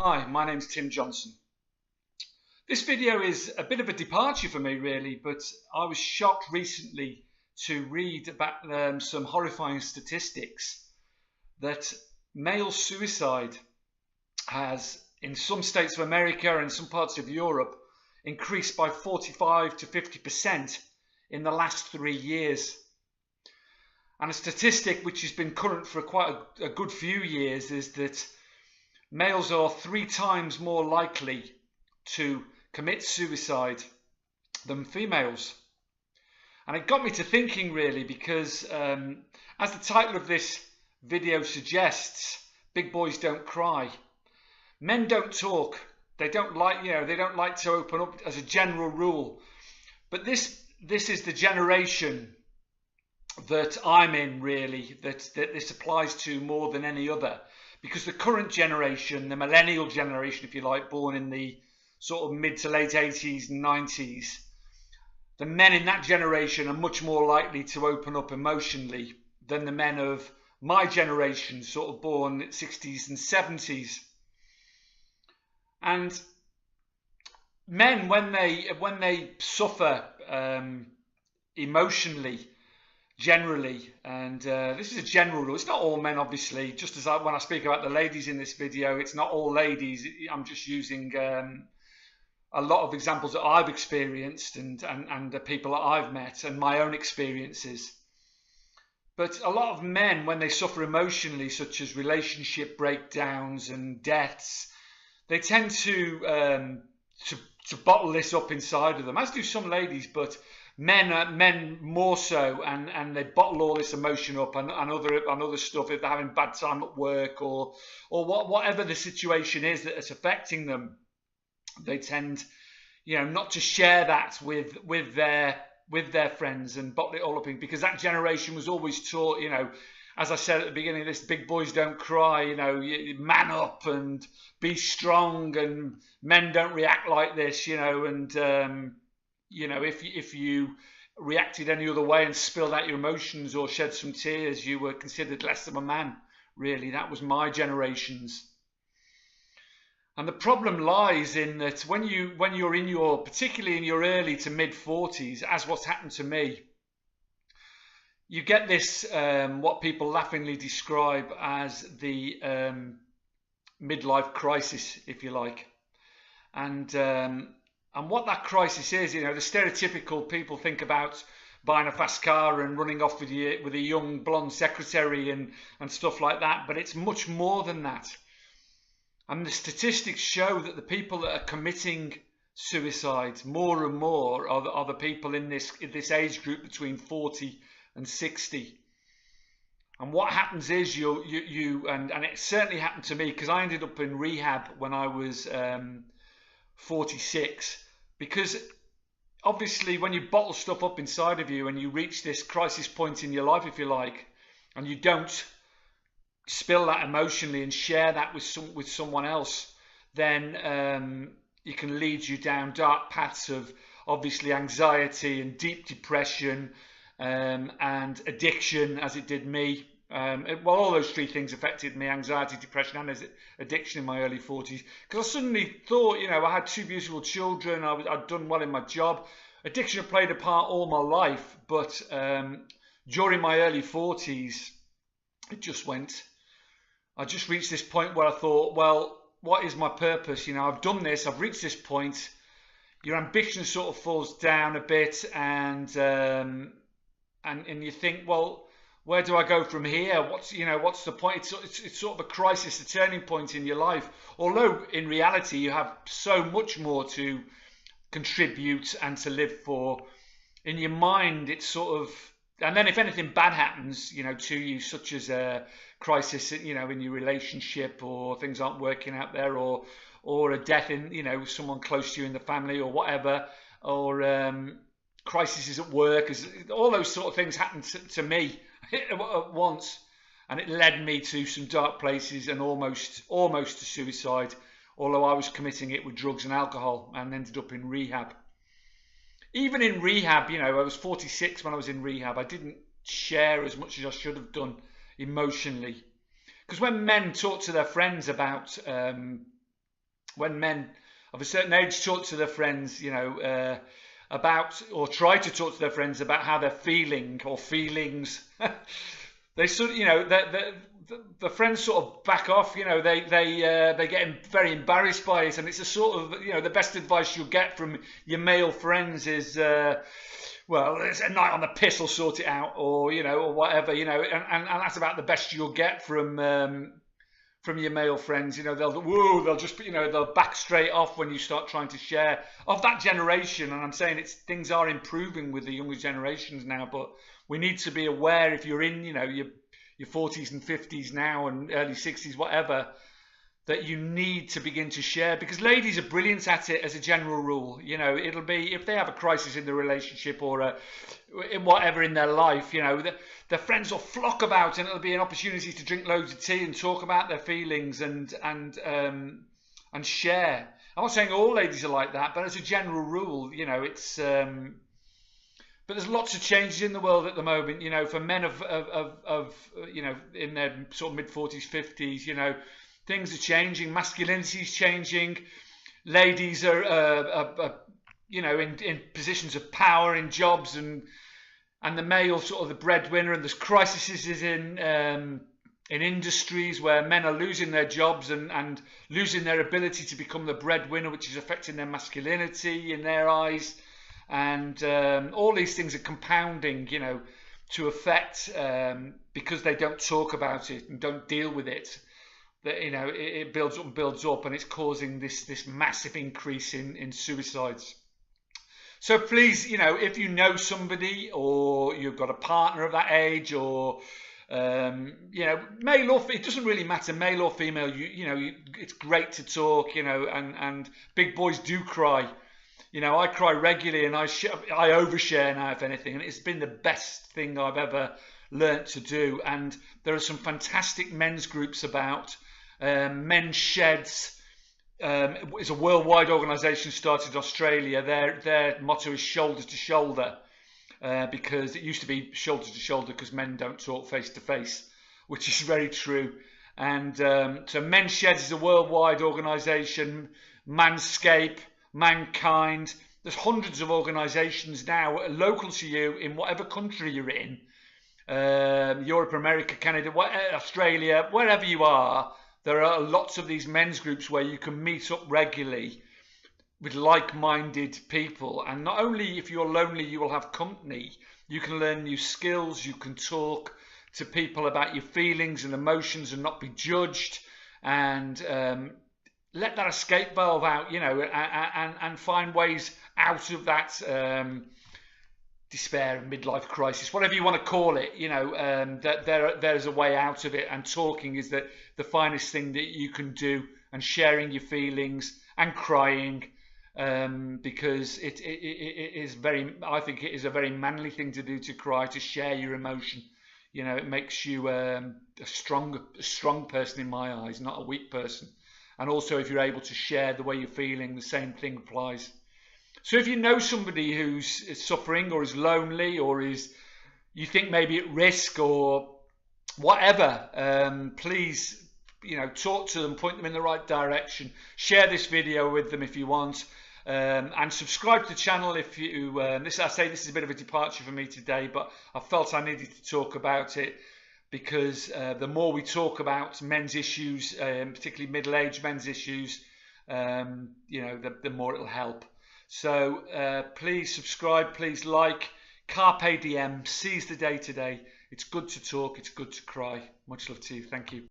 Hi, my name's Tim Johnson. This video is a bit of a departure for me really, but I was shocked recently to read about some horrifying statistics that male suicide has, in some states of America and some parts of Europe, increased by 45 to 50% in the last 3 years. And a statistic which has been current for quite a good few years is that males are 3 times more likely to commit suicide than females. And it got me to thinking really, because as the title of this video suggests, big boys don't cry. Men don't talk. They don't like, they don't like to open up as a general rule. But this is the generation that I'm in really, that this applies to more than any other. Because the current generation, the millennial generation, if you like, born in the sort of mid to late 80s and 90s, the men in that generation are much more likely to open up emotionally than the men of my generation, sort of born in the 60s and 70s. And men, when they suffer emotionally, generally, and this is a general rule, it's not all men obviously, just as when I speak about the ladies in this video, it's not all ladies. I'm just using a lot of examples that I've experienced and the people that I've met and my own experiences. But a lot of men, when they suffer emotionally, such as relationship breakdowns and deaths, they tend to bottle this up inside of them, as do some ladies, but men more so, and they bottle all this emotion up and other stuff. If they're having a bad time at work or whatever the situation is that is affecting them, they tend, not to share that with their friends and bottle it all up in, because that generation was always taught, as I said at the beginning of this, big boys don't cry, you man up and be strong, and men don't react like this, and if you reacted any other way and spilled out your emotions or shed some tears, you were considered less of a man. Really, that was my generation's. And the problem lies in that when you're particularly in your early to mid 40s, as what's happened to me, you get this what people laughingly describe as the midlife crisis, if you like, and what that crisis is, the stereotypical people think about buying a fast car and running off with a young blonde secretary and stuff like that. But it's much more than that. And the statistics show that the people that are committing suicides more and more are the people in this age group between 40 and 60. And what happens is and it certainly happened to me, because I ended up in rehab when I was 46, because obviously when you bottle stuff up inside of you and you reach this crisis point in your life, if you like, and you don't spill that emotionally and share that with someone else, then it can lead you down dark paths of obviously anxiety and deep depression and addiction, as it did me. Well, all those 3 things affected me: anxiety, depression and addiction in my early 40s. Because I suddenly thought, I had 2 beautiful children, I'd done well in my job. Addiction had played a part all my life, but during my early 40s, I just reached this point where I thought, well, what is my purpose? I've done this, I've reached this point. Your ambition sort of falls down a bit, and you think, well, where do I go from here? What's the point? It's sort of a crisis, a turning point in your life. Although in reality you have so much more to contribute and to live for. In your mind, it's sort of, and then if anything bad happens, to you, such as a crisis, in your relationship, or things aren't working out there, or a death in, someone close to you in the family, or whatever, or crises at work, all those sort of things happened to me at once, and it led me to some dark places and almost to suicide, although I was committing it with drugs and alcohol, and ended up in rehab. Even in rehab, I was 46 when I was in rehab. I didn't share as much as I should have done emotionally, because when men talk to their friends about when men of a certain age talk to their friends, about, or try to talk to their friends about how they're feeling or feelings, they sort of, the friends sort of back off. They get very embarrassed by it, and it's a sort of, the best advice you'll get from your male friends is, well, it's a night on the piss will sort it out, or or whatever, and that's about the best you'll get from your male friends. They'll just, they'll back straight off when you start trying to share of that generation. And I'm saying things are improving with the younger generations now, but we need to be aware, if you're in, your 40s and 50s now and early 60s, whatever, that you need to begin to share, because ladies are brilliant at it as a general rule. It'll be, if they have a crisis in the relationship or in whatever in their life, their friends will flock about, and it'll be an opportunity to drink loads of tea and talk about their feelings and share. I'm not saying all ladies are like that, but as a general rule, it's. But there's lots of changes in the world at the moment. For men of in their sort of mid 40s, 50s, things are changing. Masculinity is changing. Ladies are in positions of power in jobs, and the male sort of the breadwinner. And there's crises in industries where men are losing their jobs and losing their ability to become the breadwinner, which is affecting their masculinity in their eyes. And all these things are compounding, to affect, because they don't talk about it and don't deal with it. That it builds up and builds up, and it's causing this massive increase in suicides. So please, if you know somebody, or you've got a partner of that age, or male or it doesn't really matter, male or female. It's great to talk, and big boys do cry. I cry regularly, and I overshare now, if anything, and it's been the best thing I've ever learnt to do. And there are some fantastic men's groups about. Men's Sheds is a worldwide organisation started in Australia. Their motto is shoulder to shoulder, because it used to be shoulder to shoulder because men don't talk face to face, which is very true. And so Men's Sheds is a worldwide organisation. Manscape, Mankind, there's hundreds of organisations now local to you in whatever country you're in, Europe, America, Canada, Australia, wherever you are. There are lots of these men's groups where you can meet up regularly with like-minded people, and not only if you're lonely you will have company, you can learn new skills, you can talk to people about your feelings and emotions and not be judged, and let that escape valve out, and find ways out of that despair, midlife crisis, whatever you want to call it. That there's a way out of it, and talking is the finest thing that you can do, and sharing your feelings and crying, because it is I think it is a very manly thing to do, to cry, to share your emotion. It makes you a strong person in my eyes, not a weak person. And also, if you're able to share the way you're feeling, the same thing applies. So if you know somebody who's suffering, or is lonely, or you think maybe at risk, or whatever, please, talk to them, point them in the right direction. Share this video with them if you want, and subscribe to the channel if you. This is a bit of a departure for me today, but I felt I needed to talk about it. Because the more we talk about men's issues, particularly middle-aged men's issues, the more it'll help. So please subscribe, please like. Carpe diem, seize the day today. It's good to talk, it's good to cry. Much love to you. Thank you.